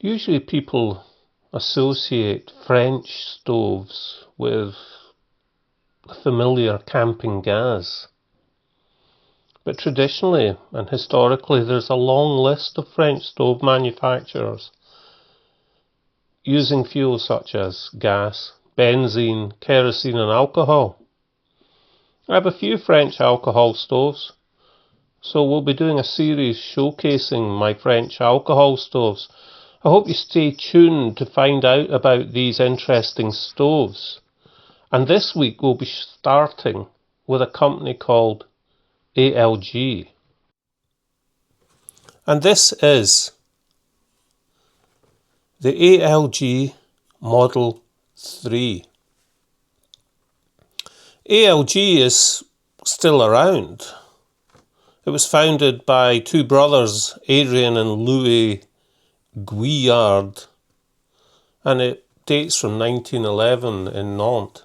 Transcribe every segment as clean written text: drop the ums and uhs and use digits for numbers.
Usually people associate French stoves with the familiar camping gas. But traditionally and historically there's a long list of French stove manufacturers using fuels such as gas, benzene, kerosene and alcohol. I have a few French alcohol stoves, so we'll be doing a series showcasing my French alcohol stoves. I hope you stay tuned to find out about these interesting stoves. And this week we'll be starting with a company called A.L.G. And this is the A.L.G Model 3. A.L.G is still around. It was founded by two brothers, Adrian and Louis Guillard, and it dates from 1911 in Nantes.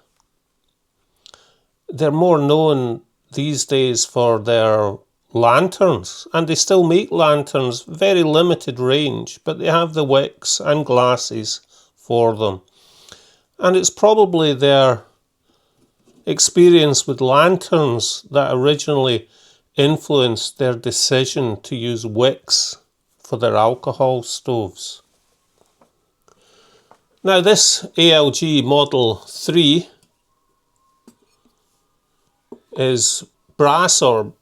They're more known these days for their lanterns, and they still make lanterns, very limited range, but they have the wicks and glasses for them. And it's probably their experience with lanterns that originally influenced their decision to use wicks for their alcohol stoves. Now this A.L.G Model 3 is brass, or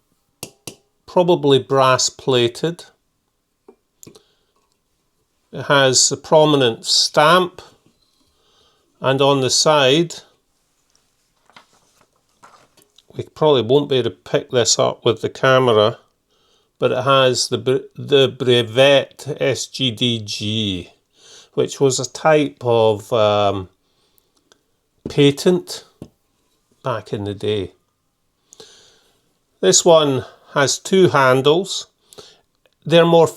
probably brass plated. It has a prominent stamp, and on the side, we probably won't be able to pick this up with the camera, but it has the brevet SGDG, which was a type of patent back in the day. This one has two handles. Their more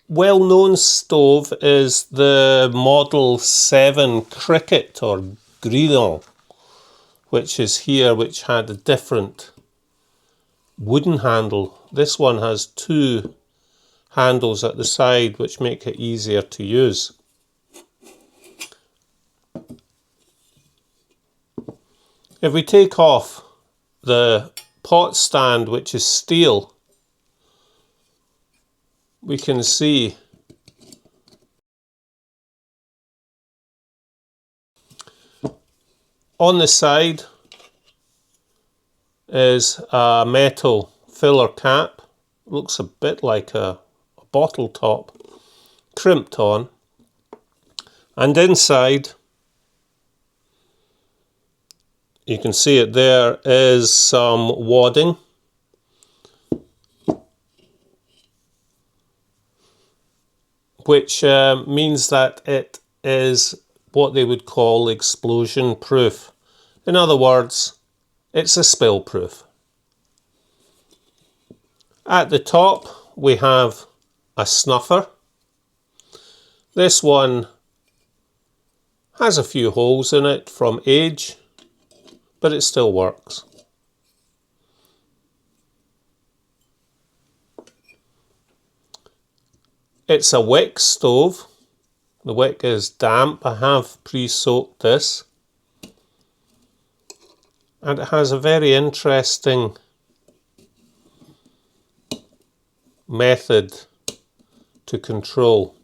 well-known stove is the Model 7 Cricket or Grillon, which is here, which had a different wooden handle. This one has two handles at the side which make it easier to use. If we take off the pot stand, which is steel, we can see on the side is a metal filler cap. Looks a bit like a bottle top, crimped on. And inside, you can see it there, is some wadding. Which means that it is what they would call explosion proof. In other words, it's a spill proof. At the top we have a snuffer. This one has a few holes in it from age, but it still works. It's a wick stove. The wick is damp. I have pre-soaked this. And it has a very interesting method to control.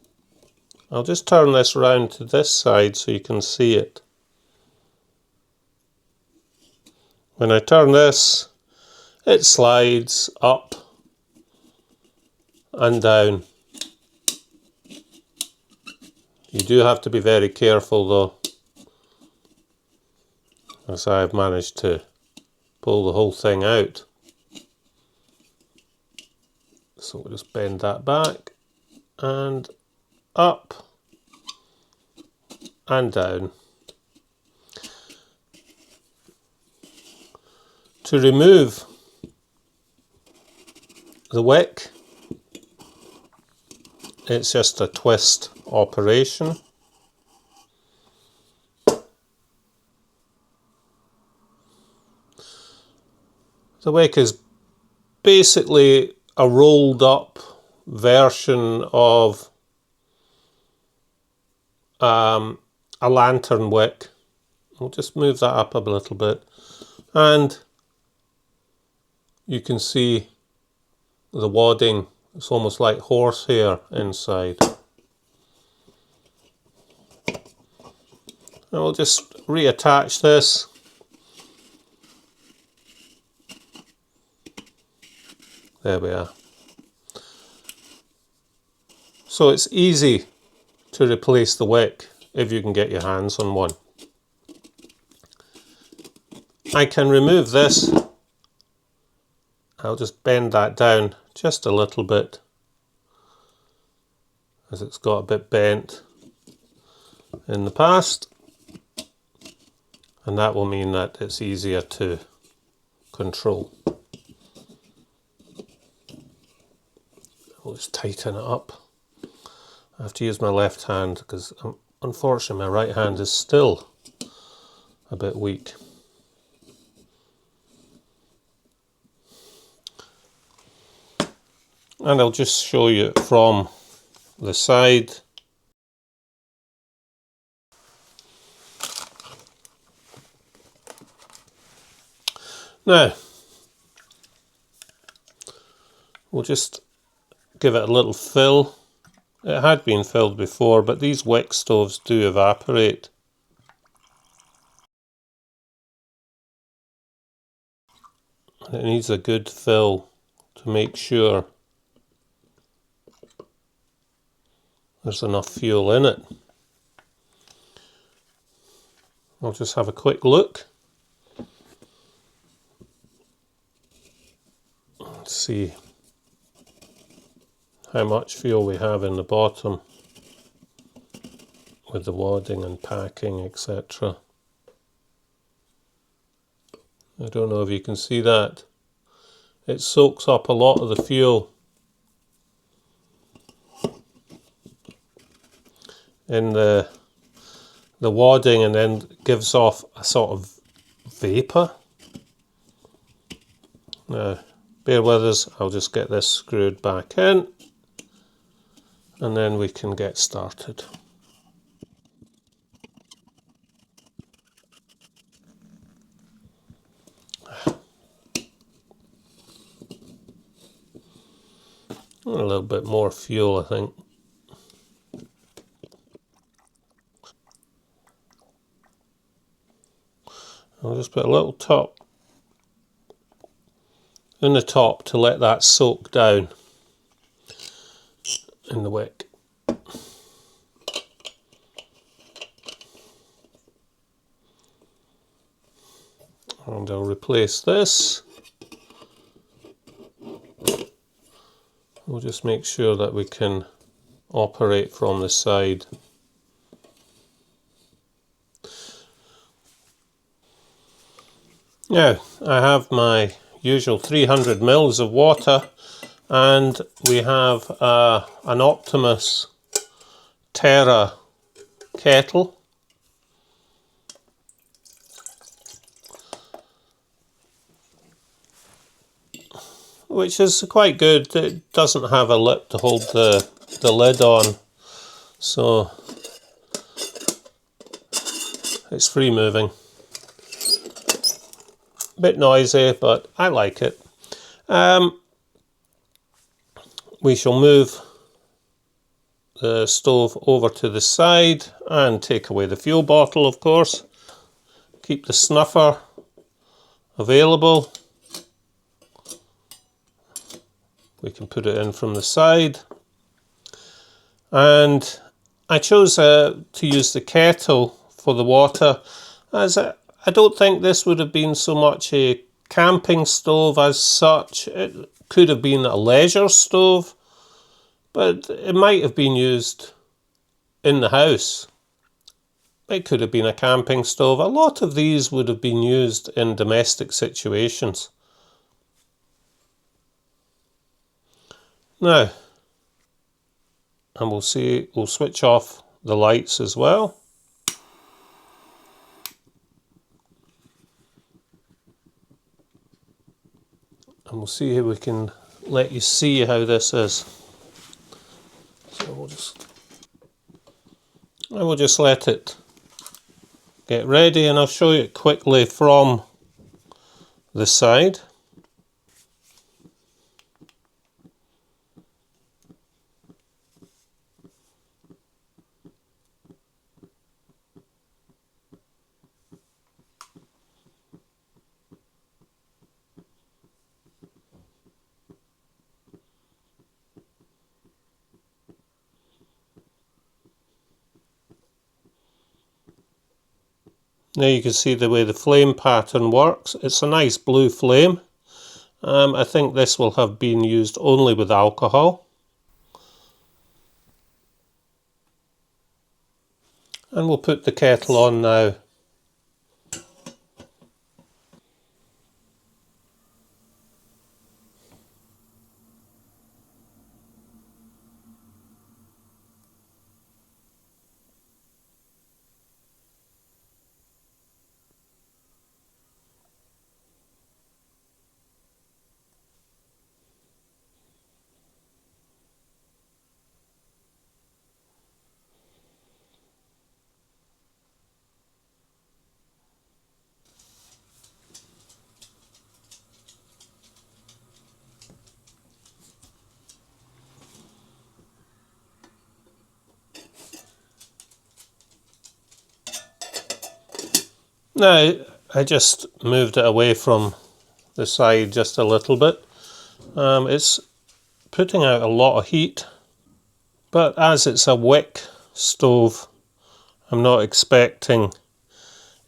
I'll just turn this round to this side so you can see it. When I turn this, it slides up and down. You do have to be very careful though, as I've managed to pull the whole thing out. So we'll just bend that back and up and down. To remove the wick, it's just a twist operation. The wick is basically a rolled up version of a lantern wick. We'll just move that up a little bit, and you can see the wadding. It's almost like horsehair inside. And we'll just reattach this. There we are. So it's easy to replace the wick if you can get your hands on one. I can remove this. I'll just bend that down just a little bit, as it's got a bit bent in the past, and that will mean that it's easier to control. I'll just tighten it up. I have to use my left hand because unfortunately my right hand is still a bit weak. And I'll just show you from the side. Now, we'll just give it a little fill. It had been filled before, but these wick stoves do evaporate. It needs a good fill to make sure there's enough fuel in it. I'll just have a quick look. Let's see how much fuel we have in the bottom with the wadding and packing, etc. I don't know if you can see that. It soaks up a lot of the fuel in the wadding and then gives off a sort of vapour. Now, bear with us, I'll just get this screwed back in and then we can get started. A little bit more fuel, I think. I'll just put a little top in the top to let that soak down in the wick. And I'll replace this. We'll just make sure that we can operate from the side. Now, I have my usual 300 mils of water, and we have an Optimus Terra kettle. Which is quite good. It doesn't have a lip to hold the lid on, so it's free moving. Bit noisy, but I like it. We shall move the stove over to the side and take away the fuel bottle, of course. Keep the snuffer available. We can put it in from the side. And I chose to use the kettle for the water, as I don't think this would have been so much a camping stove as such. It could have been a leisure stove, but it might have been used in the house. It could have been a camping stove. A lot of these would have been used in domestic situations. Now, and we'll switch off the lights as well. And we'll see how we can let you see how this is. So we'll just... I will just let it get ready and I'll show you it quickly from the side. Now you can see the way the flame pattern works. It's a nice blue flame. I think this will have been used only with alcohol. And we'll put the kettle on now. Now I just moved it away from the side just a little bit. It's putting out a lot of heat, but as it's a wick stove, I'm not expecting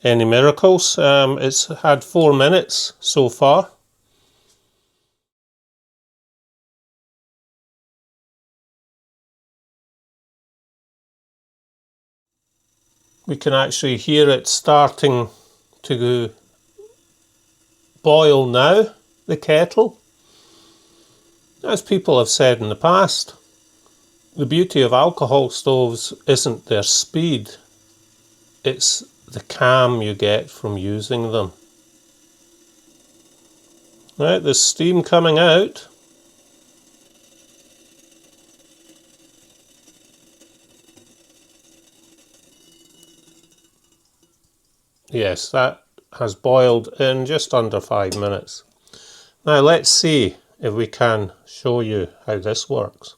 any miracles. It's had 4 minutes so far. We can actually hear it starting to boil now, the kettle. As people have said in the past, the beauty of alcohol stoves isn't their speed, it's the calm you get from using them. Right, there's steam coming out. Yes, that has boiled in just under 5 minutes. Now let's see if we can show you how this works.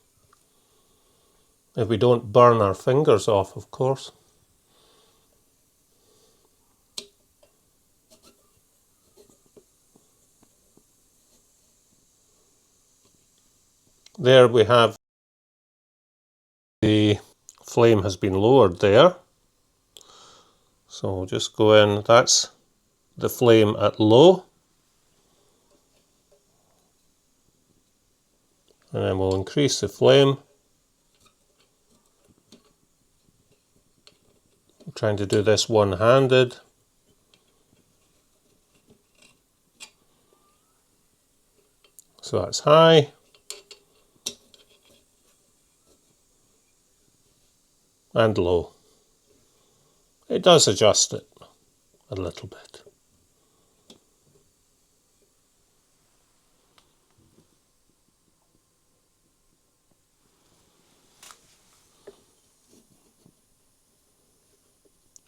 If we don't burn our fingers off, of course. There we have the flame has been lowered there. So we'll just go in, that's the flame at low. And then we'll increase the flame. I'm trying to do this one-handed. So that's high. And low. It does adjust it a little bit.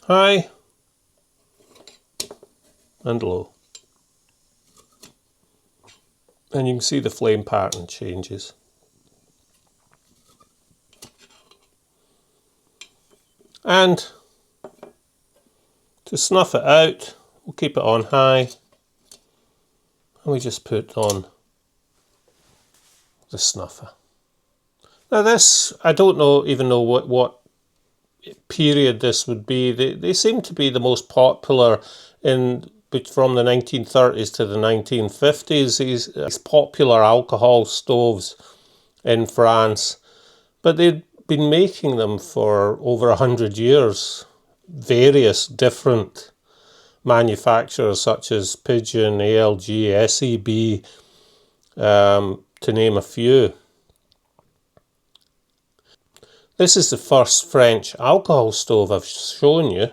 High and low. And you can see the flame pattern changes. And to snuff it out, we'll keep it on high. And we just put on the snuffer. Now this, I don't even know what period this would be. They seem to be the most popular from the 1930s to the 1950s. These popular alcohol stoves in France, but they'd been making them for over 100 years. Various different manufacturers such as Pigeon, A.L.G, SEB, to name a few. This is the first French alcohol stove I've shown you.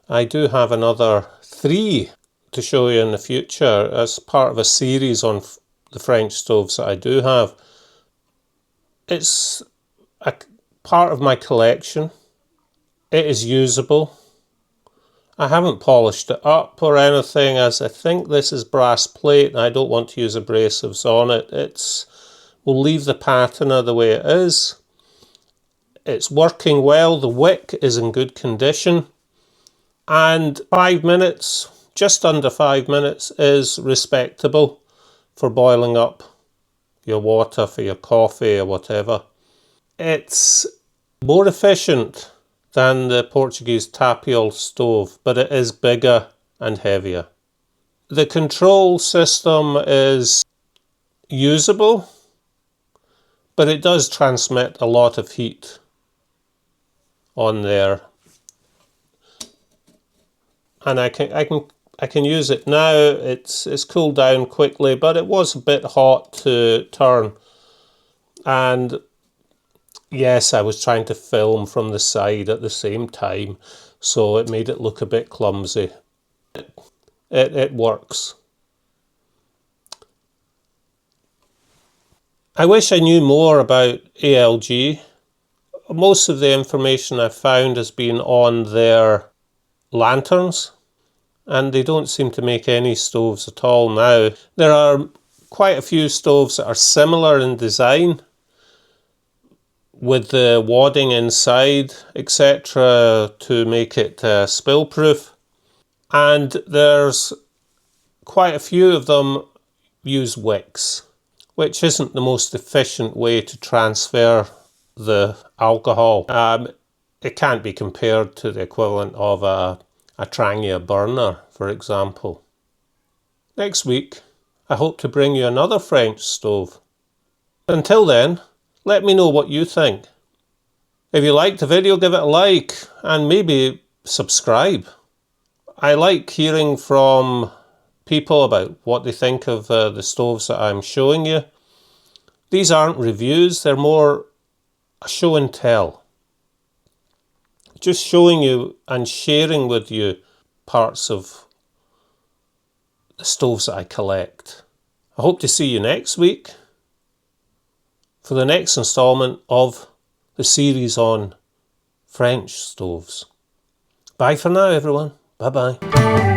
I do have another 3 to show you in the future as part of a series on the French stoves that I do have. It's a part of my collection. It is usable. I haven't polished it up or anything, as I think this is brass plate and I don't want to use abrasives on it. We'll leave the patina the way it is. It's working well. The wick is in good condition. And 5 minutes, just under 5 minutes, is respectable for boiling up your water for your coffee or whatever. It's more efficient than the Portuguese tapial stove, but it is bigger and heavier. The control system is usable, but it does transmit a lot of heat on there. And I can use it now. It's cooled down quickly, but it was a bit hot to turn. And yes, I was trying to film from the side at the same time, so it made it look a bit clumsy. It works. I wish I knew more about ALG. Most of the information I've found has been on their lanterns, and they don't seem to make any stoves at all now. There are quite a few stoves that are similar in design, with the wadding inside, etc., to make it spill-proof. And there's quite a few of them use wicks, which isn't the most efficient way to transfer the alcohol. It can't be compared to the equivalent of a Trangia burner, for example. Next week, I hope to bring you another French stove. Until then, let me know what you think. If you liked the video, give it a like and maybe subscribe. I like hearing from people about what they think of the stoves that I'm showing you. These aren't reviews, they're more a show and tell. Just showing you and sharing with you parts of the stoves that I collect. I hope to see you next week for the next installment of the series on French stoves. Bye for now, everyone. Bye-bye.